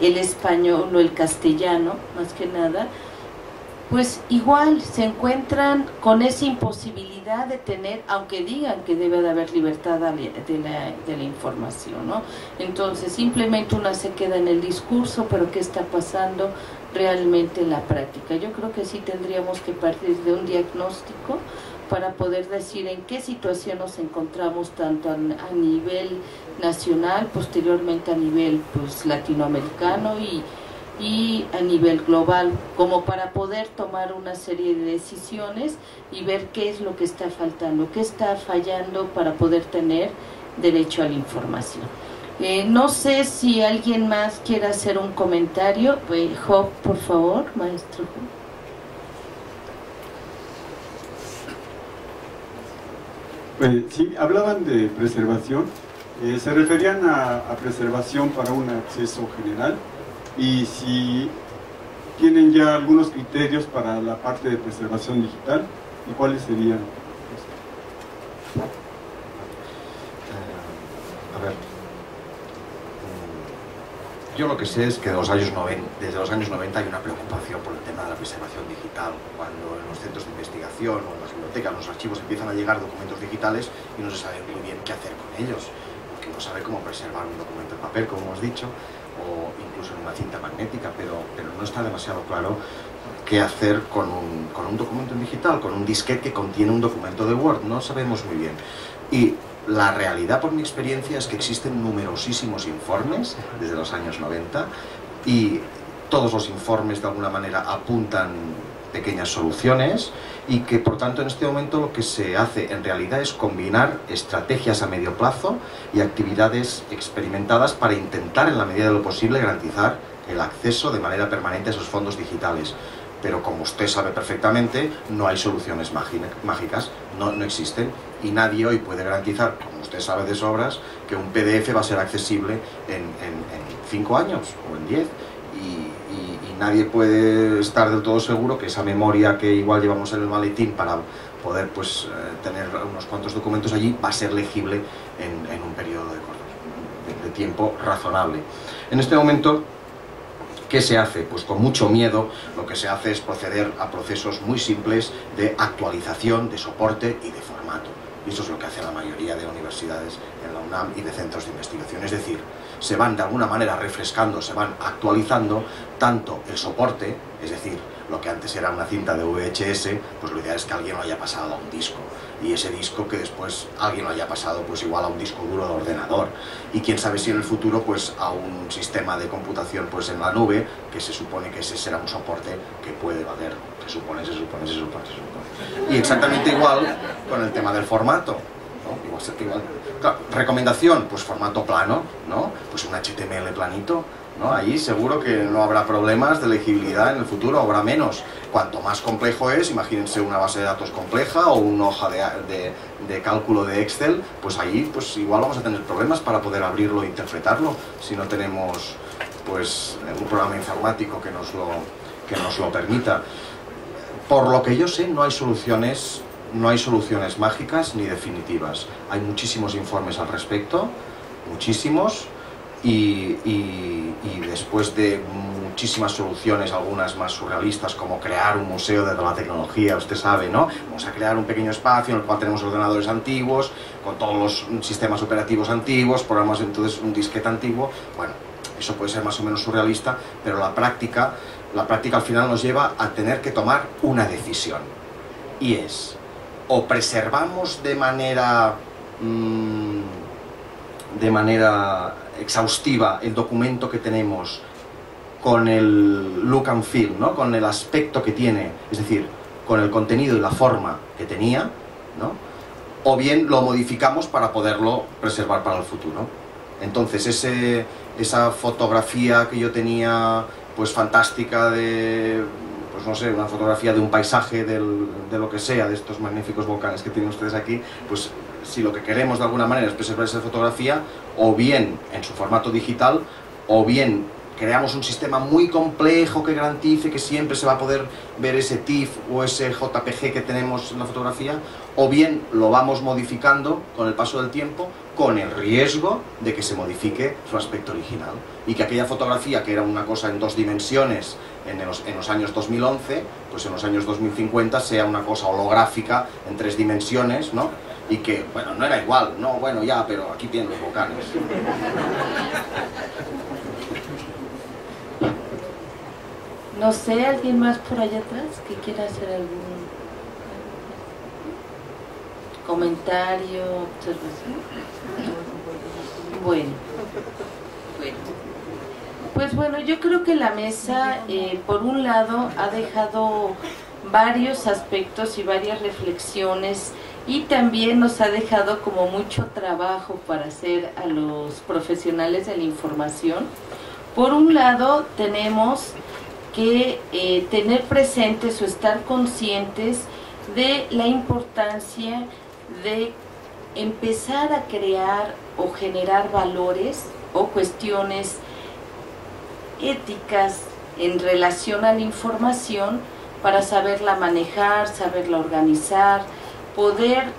el español o el castellano, más que nada? Pues igual se encuentran con esa imposibilidad de tener, aunque digan que debe de haber libertad de la información, ¿no? Entonces simplemente una se queda en el discurso, pero ¿qué está pasando realmente en la práctica? Yo creo que sí tendríamos que partir de un diagnóstico para poder decir en qué situación nos encontramos, tanto a nivel nacional, posteriormente a nivel pues latinoamericano y a nivel global, como para poder tomar una serie de decisiones y ver qué es lo que está faltando, qué está fallando para poder tener derecho a la información. No sé si alguien más quiere hacer un comentario. Job, por favor, maestro. Pues, sí, hablaban de preservación, se referían a preservación para un acceso general, y si tienen ya algunos criterios para la parte de preservación digital, ¿y cuáles serían? A ver, yo lo que sé es que desde los años 90 hay una preocupación por el tema de la preservación digital, cuando en los centros de investigación o en las bibliotecas, en los archivos empiezan a llegar documentos digitales y no se sabe muy bien qué hacer con ellos, porque no sabe cómo preservar un documento en papel, como hemos dicho, o incluso en una cinta magnética, pero no está demasiado claro qué hacer con un documento en digital, con un disquete que contiene un documento de Word. No sabemos muy bien. Y la realidad, por mi experiencia, es que existen numerosísimos informes desde los años 90 y todos los informes de alguna manera apuntan pequeñas soluciones, y que por tanto en este momento lo que se hace en realidad es combinar estrategias a medio plazo y actividades experimentadas para intentar en la medida de lo posible garantizar el acceso de manera permanente a esos fondos digitales. Pero como usted sabe perfectamente, no hay soluciones mágicas, no existen, y nadie hoy puede garantizar, como usted sabe de sobras, que un PDF va a ser accesible en 5 años o en 10, y nadie puede estar del todo seguro que esa memoria que igual llevamos en el maletín para poder tener unos cuantos documentos allí va a ser legible en un periodo de tiempo razonable. En este momento, ¿qué se hace? Pues con mucho miedo lo que se hace es proceder a procesos muy simples de actualización, de soporte y de formato. Y eso es lo que hace la mayoría de universidades en la UNAM y de centros de investigación. Es decir, se van de alguna manera refrescando, se van actualizando tanto el soporte, es decir, lo que antes era una cinta de VHS, pues lo ideal es que alguien lo haya pasado a un disco. Y ese disco que después alguien lo haya pasado pues igual a un disco duro de ordenador, y quién sabe si en el futuro pues a un sistema de computación pues en la nube, que se supone que ese será un soporte que puede valer, se supone. Y exactamente igual con el tema del formato, ¿no? Igual. Claro, recomendación, pues formato plano, ¿no? Pues un HTML planito, ¿no? Ahí seguro que no habrá problemas de legibilidad en el futuro, habrá menos. Cuanto más complejo es, imagínense una base de datos compleja o una hoja de cálculo de Excel, pues ahí pues igual vamos a tener problemas para poder abrirlo e interpretarlo, si no tenemos pues un programa informático que nos lo permita. Por lo que yo sé, no hay soluciones mágicas ni definitivas. Hay muchísimos informes al respecto, muchísimos, y después de muchísimas soluciones, algunas más surrealistas, como crear un museo de la tecnología, usted sabe, ¿no? Vamos a crear un pequeño espacio en el cual tenemos ordenadores antiguos, con todos los sistemas operativos antiguos, programas, entonces un disquete antiguo. Bueno, eso puede ser más o menos surrealista, pero la práctica al final nos lleva a tener que tomar una decisión, y es: o preservamos de manera exhaustiva el documento que tenemos con el look and feel, ¿no? Con el aspecto que tiene, es decir, con el contenido y la forma que tenía, ¿no? O bien lo modificamos para poderlo preservar para el futuro. Entonces esa fotografía que yo tenía pues fantástica de, pues no sé, una fotografía de un paisaje de lo que sea, de estos magníficos volcanes que tienen ustedes aquí, pues si lo que queremos de alguna manera es preservar esa fotografía, o bien en su formato digital, o bien creamos un sistema muy complejo que garantice que siempre se va a poder ver ese TIFF o ese JPG que tenemos en la fotografía, o bien lo vamos modificando con el paso del tiempo, con el riesgo de que se modifique su aspecto original, y que aquella fotografía que era una cosa en 2 dimensiones en los años 2011, pues en los años 2050 sea una cosa holográfica en 3 dimensiones, ¿no? Y que, bueno, no era igual, no, bueno, ya, pero aquí tienen los volcanes. No sé, ¿alguien más por allá atrás que quiera hacer algún comentario, observación? Bueno. Pues bueno, yo creo que la mesa, por un lado, ha dejado varios aspectos y varias reflexiones, y también nos ha dejado como mucho trabajo para hacer a los profesionales de la información. Por un lado, tenemos que tener presentes o estar conscientes de la importancia de empezar a crear o generar valores o cuestiones éticas en relación a la información para saberla manejar, saberla organizar, poder